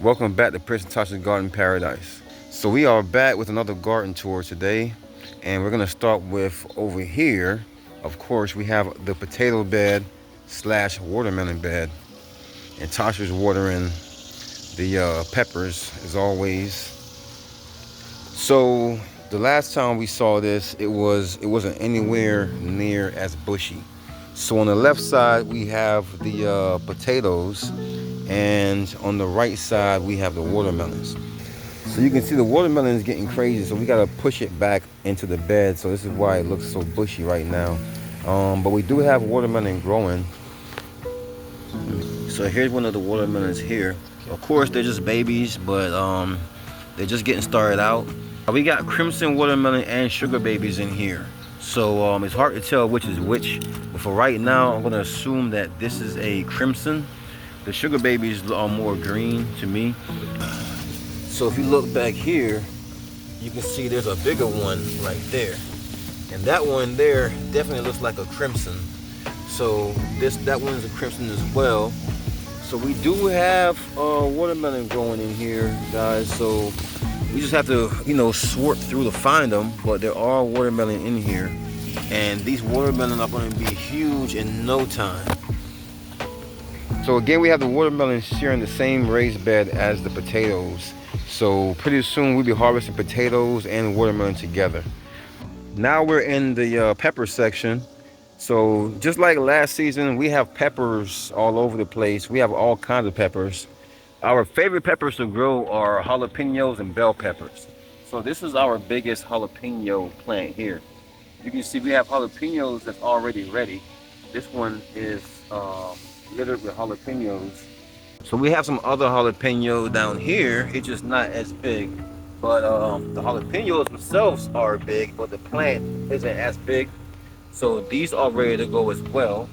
Welcome back to Prince Tasha's Garden Paradise. So we are back with another garden tour today, and we're gonna start with over here. Of course, we have the potato bed slash watermelon bed, and Tasha's watering the peppers as always. So the last time we saw this, it wasn't anywhere near as bushy. So on the left side we have the potatoes, and on the right side we have the watermelons. So you can see the watermelon is getting crazy, so we gotta push it back into the bed. So this is why it looks so bushy right now. But we do have watermelon growing. So here's one of the watermelons here. Of course they're just babies, but they're just getting started out. We got crimson watermelon and sugar babies in here. So it's hard to tell which is which. But for right now, I'm gonna assume that this is a crimson. The sugar babies are more green to me. So if you look back here, you can see there's a bigger one right there. And that one there definitely looks like a crimson. So that one's a crimson as well. So we do have watermelon growing in here, guys. So we just have to, sort through to find them. But there are watermelon in here. And these watermelon are going to be huge in no time. So again, we have the watermelon sharing the same raised bed as the potatoes. So pretty soon we'll be harvesting potatoes and watermelon together. Now we're in the pepper section. So just like last season, we have peppers all over the place. We have all kinds of peppers. Our favorite peppers to grow are jalapenos and bell peppers. So this is our biggest jalapeno plant here. You can see we have jalapenos that's already ready. This one is littered with jalapenos. So we have some other jalapeno down here. It's just not as big. But the jalapenos themselves are big, but the plant isn't as big. So these are ready to go as well.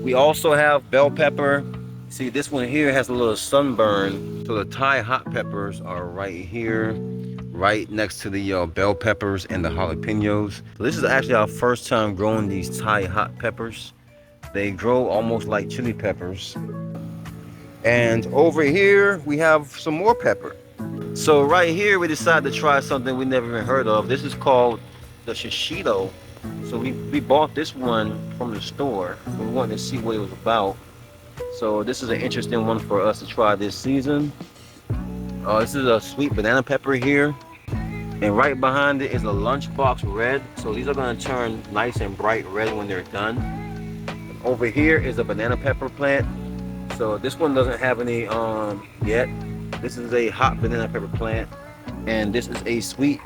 We also have bell pepper. See, this one here has a little sunburn. So the Thai hot peppers are right here, right next to the bell peppers and the jalapenos. So this is actually our first time growing these Thai hot peppers. They grow almost like chili peppers. And over here, we have some more pepper. So right here, we decided to try something we never even heard of. This is called the shishito. So we bought this one from the store. We wanted to see what it was about. So this is an interesting one for us to try this season. This is a sweet banana pepper here. And right behind it is a lunchbox red. So these are gonna turn nice and bright red when they're done. Over here is a banana pepper plant. So this one doesn't have any yet. This is a hot banana pepper plant. And this is a sweet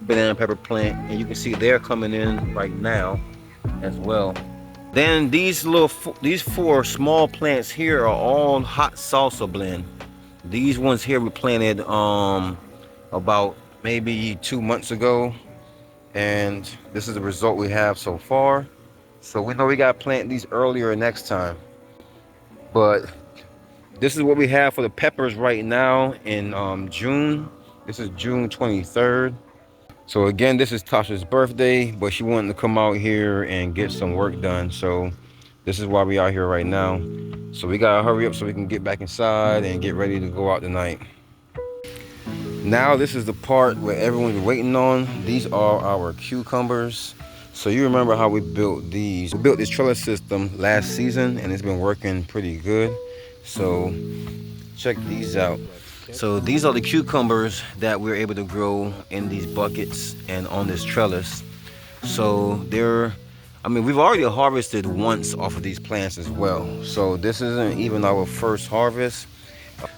banana pepper plant, and you can see they're coming in right now as well. Then these four small plants here are all hot salsa blend. These ones here we planted about maybe 2 months ago, and this is the result we have so far. So we know we got to plant these earlier next time, but this is what we have for the peppers right now in June. This is June 23rd. So again, this is Tasha's birthday, but she wanted to come out here and get some work done. So this is why we are here right now. So we gotta hurry up so we can get back inside and get ready to go out tonight. Now this is the part where everyone's waiting on. These are our cucumbers. So you remember how we built these. We built this trellis system last season, and it's been working pretty good. So check these out. So these are the cucumbers that we're able to grow in these buckets and on this trellis. So we've already harvested once off of these plants as well. So this isn't even our first harvest.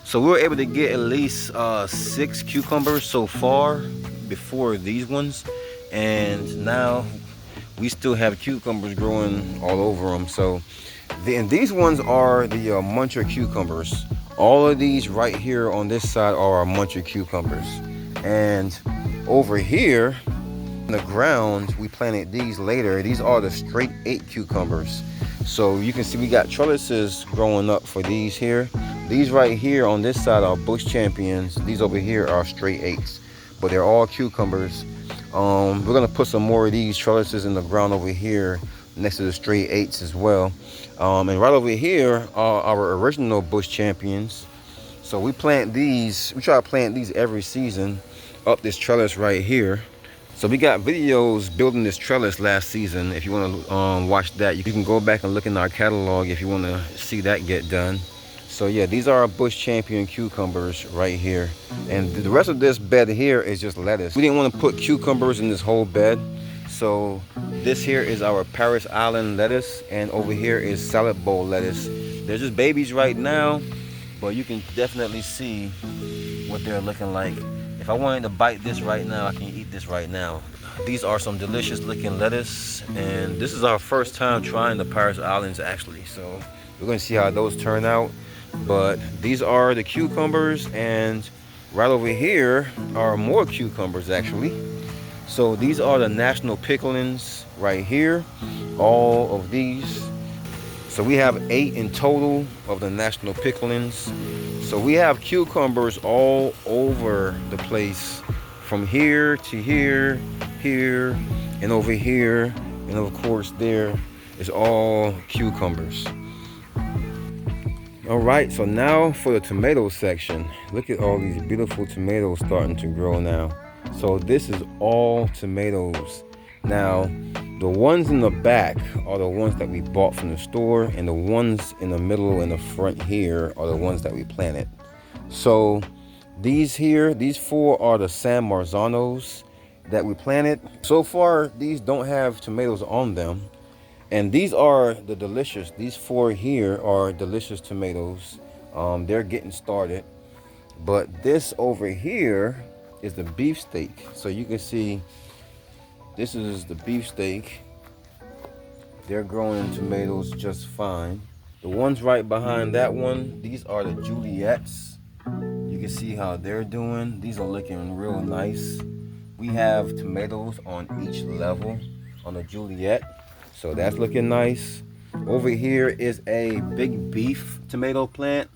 So we were able to get at least 6 cucumbers so far before these ones. And now we still have cucumbers growing all over them. So and these ones are the muncher cucumbers. All of these right here on this side are our muncher cucumbers. And over here in the ground, we planted these later. These are the straight 8 cucumbers. So you can see we got trellises growing up for these here. These right here on this side are bush champions. These over here are straight 8s, but they're all cucumbers. We're gonna put some more of these trellises in the ground over here next to the straight 8s as well. And right over here are our original bush champions. So we plant these, we try to plant these every season up this trellis right here. So we got videos building this trellis last season. If you want to watch that, you can go back and look in our catalog if you want to see that get done. So yeah, these are our Bush Champion cucumbers right here. And the rest of this bed here is just lettuce. We didn't want to put cucumbers in this whole bed. So this here is our Paris Island lettuce, and over here is salad bowl lettuce. They're just babies right now, but you can definitely see what they're looking like. If I wanted to bite this right now, I can eat this right now. These are some delicious looking lettuce, and this is our first time trying the Paris Islands actually. So we're gonna see how those turn out. But these are the cucumbers, and right over here are more cucumbers actually. So these are the national picklings right here, all of these. So we have 8 in total of the national picklings. So we have cucumbers all over the place, from here to here, here, and over here, and of course there is all cucumbers. All right, so now for the tomato section. Look at all these beautiful tomatoes starting to grow now. So this is all tomatoes. Now, the ones in the back are the ones that we bought from the store, and the ones in the middle and the front here are the ones that we planted. So these here, these 4 are the San Marzanos that we planted. So far, these don't have tomatoes on them. And these are the delicious. These 4 here are delicious tomatoes. They're getting started. But this over here is the beefsteak. So you can see this is the beefsteak. They're growing tomatoes just fine. The ones right behind that one, these are the Juliets. You can see how they're doing. These are looking real nice. We have tomatoes on each level on the Juliet. So that's looking nice. Over here is a big beef tomato plant.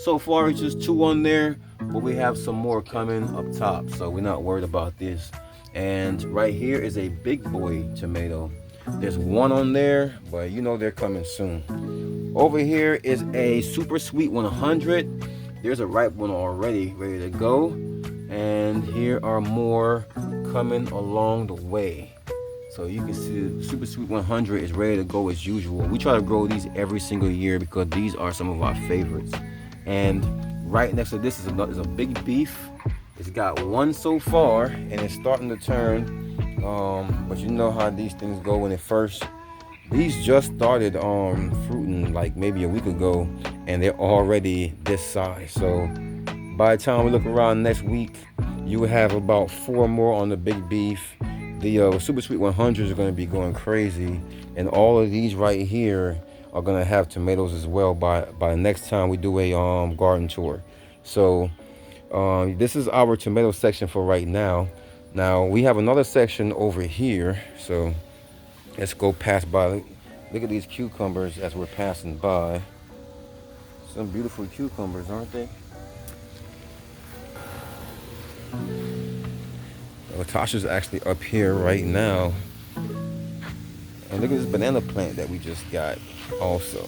So far it's just 2 on there, but we have some more coming up top, so we're not worried about this. And right here is a big boy tomato. There's 1 on there, but you know they're coming soon. Over here is a super sweet 100. There's a ripe one already ready to go. And here are more coming along the way. So you can see the Super Sweet 100 is ready to go as usual. We try to grow these every single year because these are some of our favorites. And right next to this is a big beef. It's got 1 so far, and it's starting to turn. But you know how these things go when it first. These just started fruiting like maybe a week ago, and they're already this size. So by the time we look around next week, you will have about 4 more on the big beef. The Super Sweet 100s are going to be going crazy, and all of these right here are going to have tomatoes as well by the next time we do a garden tour. So this is our tomato section for right now. Now we have another section over here, so let's go pass by. Look at these cucumbers as we're passing by. Some beautiful cucumbers, aren't they? Tasha's actually up here right now. And look at this banana plant that we just got also.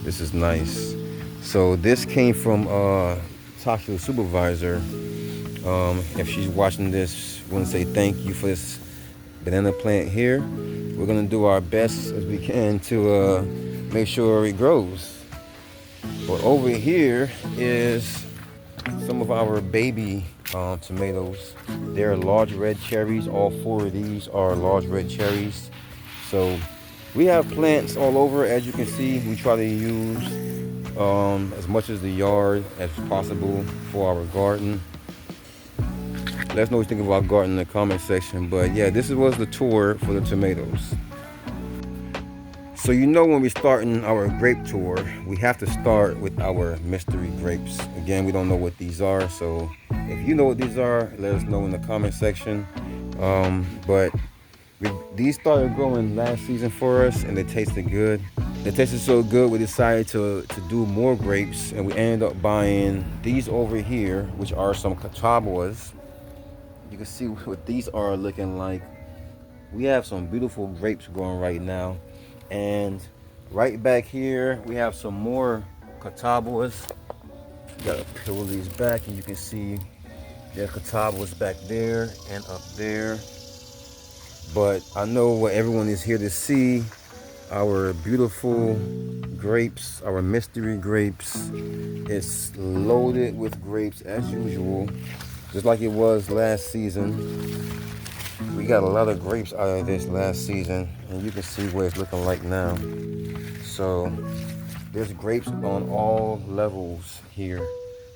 This is nice. So this came from Tasha, the supervisor. If she's watching this, we want to say thank you for this banana plant here. We're going to do our best as we can to make sure it grows. But over here is some of our baby tomatoes. They're large red cherries. All 4 of these are large red cherries. So we have plants all over. As you can see, we try to use as much as the yard as possible for our garden. Let us know what you think of our garden in the comment section. But yeah, this was the tour for the tomatoes. So you know, when we're starting our grape tour, we have to start with our mystery grapes. Again, we don't know what these are, so if you know what these are, let us know in the comment section. But these started growing last season for us, and they tasted good. They tasted so good, we decided to do more grapes, and we ended up buying these over here, which are some Catawbas. You can see what these are looking like. We have some beautiful grapes growing right now. And right back here, we have some more Catawbas. Gotta peel these back, and you can see there's catawbas back there and up there. But I know what everyone is here to see: our beautiful grapes, our mystery grapes. It's loaded with grapes as usual, just like it was last season. We got a lot of grapes out of this last season, and you can see what it's looking like now. So there's grapes on all levels here.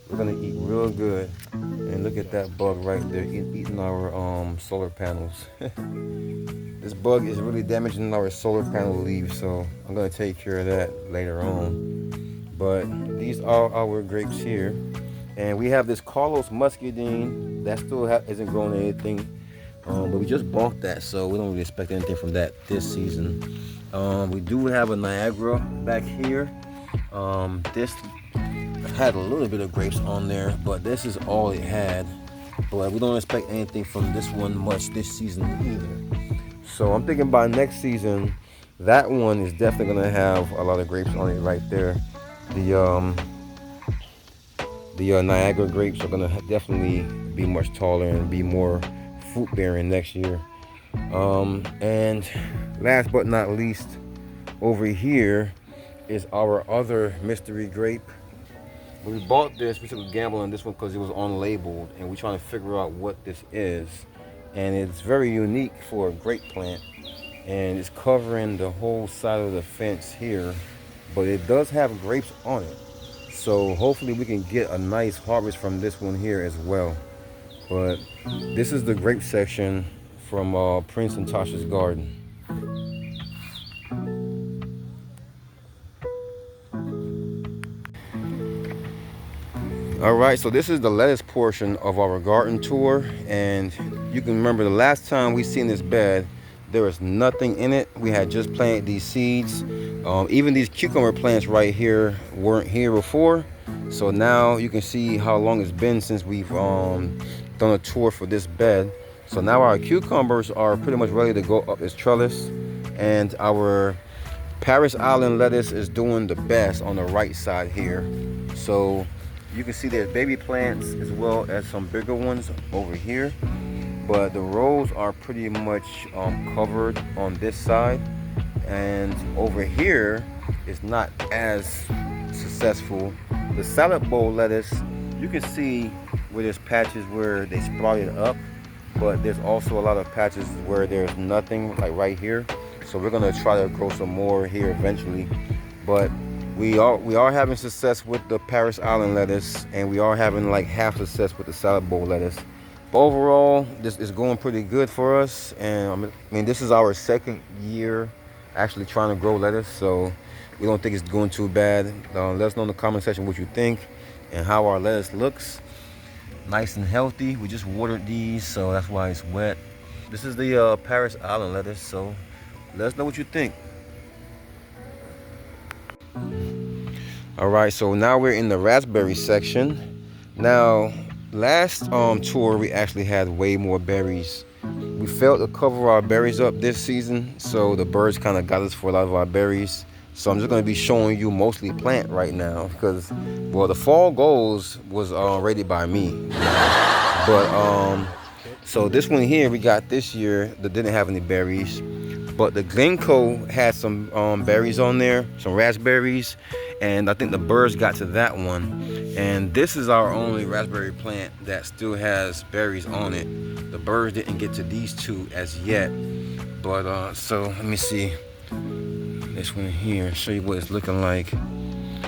We're gonna eat real good. And look at that bug right there eating our solar panels. This bug is really damaging our solar panel leaves, so I'm gonna take care of that later on. But these are our grapes here. And we have this Carlos Muscadine that still isn't growing anything. But we just bought that, so we don't really expect anything from that this season. We do have a Niagara back here. This had a little bit of grapes on there, but this is all it had. But we don't expect anything from this one much this season either. So I'm thinking by next season, that one is definitely gonna have a lot of grapes on it right there. The Niagara grapes are gonna definitely be much taller and be more fruit bearing next year. And last but not least, over here is our other mystery grape. When we bought this, we took a gamble on this one because it was unlabeled, and we're trying to figure out what this is. And it's very unique for a grape plant, and it's covering the whole side of the fence here, but it does have grapes on it. So hopefully we can get a nice harvest from this one here as well. But this is the grape section from Prince and Tasha's garden. All right, so this is the lettuce portion of our garden tour, and you can remember the last time we seen this bed, there was nothing in it. We had just planted these seeds. Even these cucumber plants right here weren't here before. So now you can see how long it's been since we've done a tour for this bed. So now our cucumbers are pretty much ready to go up this trellis, and our Paris Island lettuce is doing the best on the right side here. So you can see there's baby plants as well as some bigger ones over here, but the rows are pretty much covered on this side, and over here is not as successful. The salad bowl lettuce, you can see where there's patches where they sprouted up, but there's also a lot of patches where there's nothing, like right here. So we're gonna try to grow some more here eventually, but we are having success with the Paris Island lettuce, and we are having like half success with the salad bowl lettuce. But overall, this is going pretty good for us, and I mean this is our second year actually trying to grow lettuce, so we don't think it's going too bad. Let us know in the comment section what you think and how our lettuce looks. Nice and healthy. We just watered these, so that's why it's wet. This is the Paris Island lettuce, so let us know what you think. All right, so now we're in the raspberry section. Now, last tour we actually had way more berries. We failed to cover our berries up this season, so the birds kind of got us for a lot of our berries. So I'm just going to be showing you mostly plant right now because, well, the fall goals was rated by me. But so this one here we got this year that didn't have any berries, but the Glencoe had some berries on there, some raspberries, and I think the birds got to that one. And this is our only raspberry plant that still has berries on it. The birds didn't get to these two as yet, but so let me see this one here, show you what it's looking like.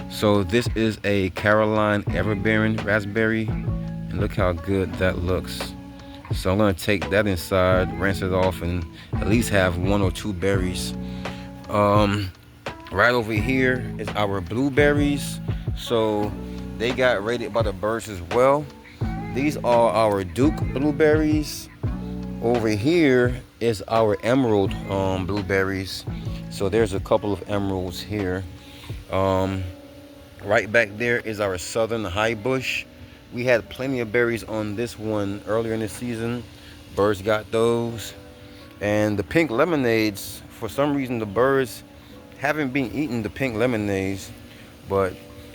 So this is a Caroline Everbearing raspberry, and look how good that looks. So I'm gonna take that inside, rinse it off, and at least have 1 or 2 berries. Right over here is our blueberries. So they got rated by the birds as well. These are our Duke blueberries. Over here is our emerald blueberries. So there's a couple of emeralds here. Right back there is our southern high bush. We had plenty of berries on this one earlier in the season. Birds got those. And the pink lemonades, for some reason the birds haven't been eating the pink lemonades, but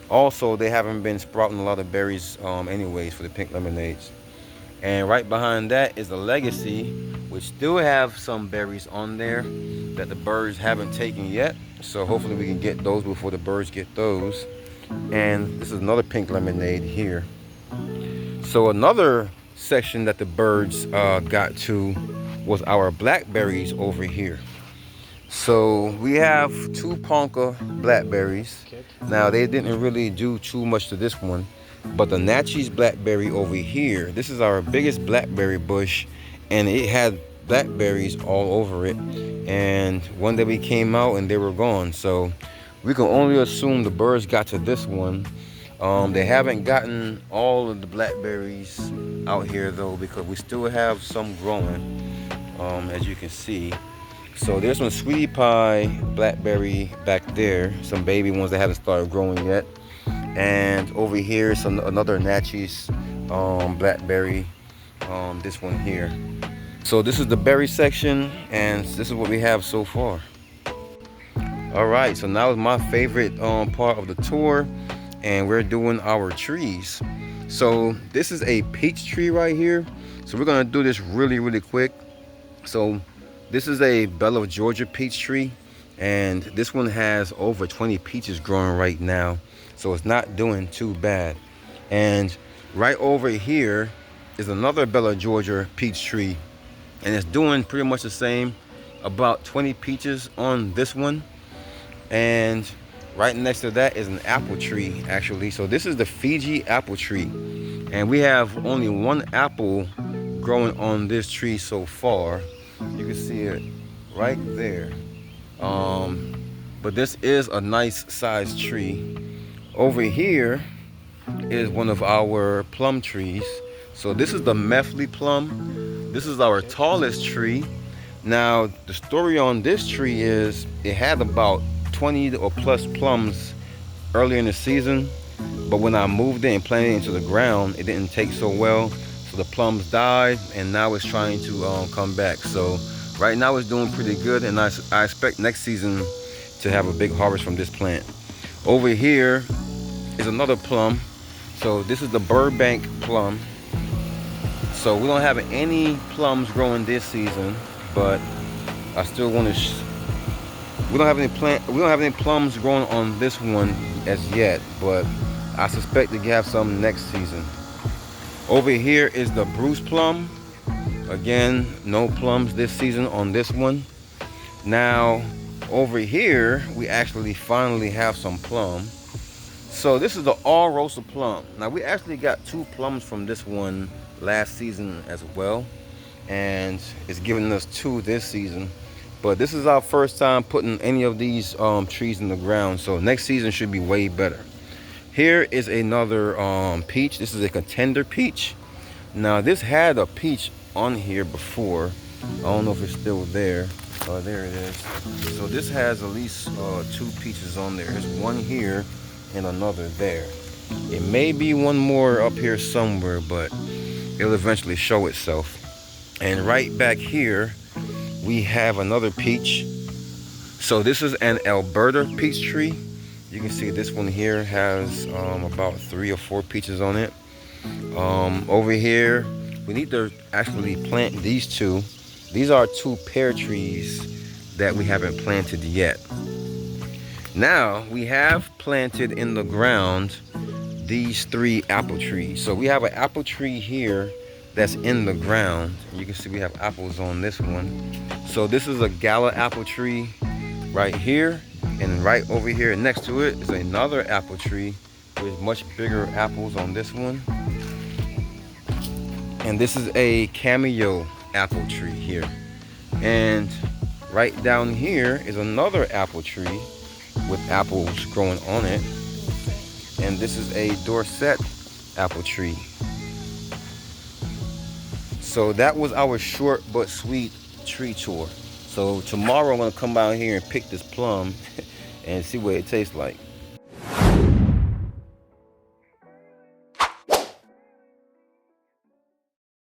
Also, they haven't been sprouting a lot of berries anyways for the pink lemonades. And right behind that is a legacy, which still have some berries on there that the birds haven't taken yet. So hopefully we can get those before the birds get those. And this is another pink lemonade here. So another section that the birds got to was our blackberries over here. So we have two Ponca blackberries. Now they didn't really do too much to this one, but the Natchez blackberry over here, this is our biggest blackberry bush, and it had blackberries all over it. And one day we came out and they were gone. So we can only assume the birds got to this one. They haven't gotten all of the blackberries out here though, because we still have some growing, as you can see. So there's some sweetie pie blackberry back there, some baby ones that haven't started growing yet. And over here is another Natchez blackberry, this one here. So this is the berry section, and this is what we have so far. All right, so now is my favorite part of the tour, and we're doing our trees. So this is a peach tree right here. So we're gonna do this really quick. So this is a Belle of Georgia peach tree, and this one has over 20 peaches growing right now, so it's not doing too bad. And right over here is another Belle of Georgia peach tree, and it's doing pretty much the same, about 20 peaches on this one. And right next to that is an apple tree actually. So this is the Fiji apple tree, and we have only one apple growing on this tree so far. You can see it right there. But this is a nice sized tree. Over here is one of our plum trees. So this is the Methley plum. This is our tallest tree. Now the story on this tree is it had about 20 or plus plums earlier in the season, but when I moved it and planted it into the ground, it didn't take so well. So the plums died, and now it's trying to come back. So right now it's doing pretty good, and I expect next season to have a big harvest from this plant. Over here is another plum. So this is the Burbank plum. So we don't have any plums growing this season, but I still want to. We don't have any plums growing on this one as yet, but I suspect to have some next season. Over here is the Bruce plum. Again, no plums this season on this one. Now, over here, we actually finally have some plum. So this is the All Rosa plum. Now, we actually got 2 plums from this one last season as well, and it's giving us 2 this season. But this is our first time putting any of these trees in the ground, so next season should be way better. Here is another peach. This is a contender peach. Now this had a peach on here before. I don't know if it's still there. There it is. So this has at least 2 peaches on there. There's one here and another there. It may be one more up here somewhere, but it'll eventually show itself. And right back here, we have another peach. So this is an Alberta peach tree. You can see this one here has about 3 or 4 peaches on it. Over here, we need to actually plant these 2. These are 2 pear trees that we haven't planted yet. Now we have planted in the ground these 3 apple trees. So we have an apple tree here that's in the ground. You can see we have apples on this one. So this is a Gala apple tree right here, and right over here next to it is another apple tree with much bigger apples on this one. And this is a Cameo apple tree here. And right down here is another apple tree with apples growing on it. And this is a Dorset apple tree. So that was our short but sweet tree tour. So tomorrow I'm gonna come out here and pick this plum and see what it tastes like.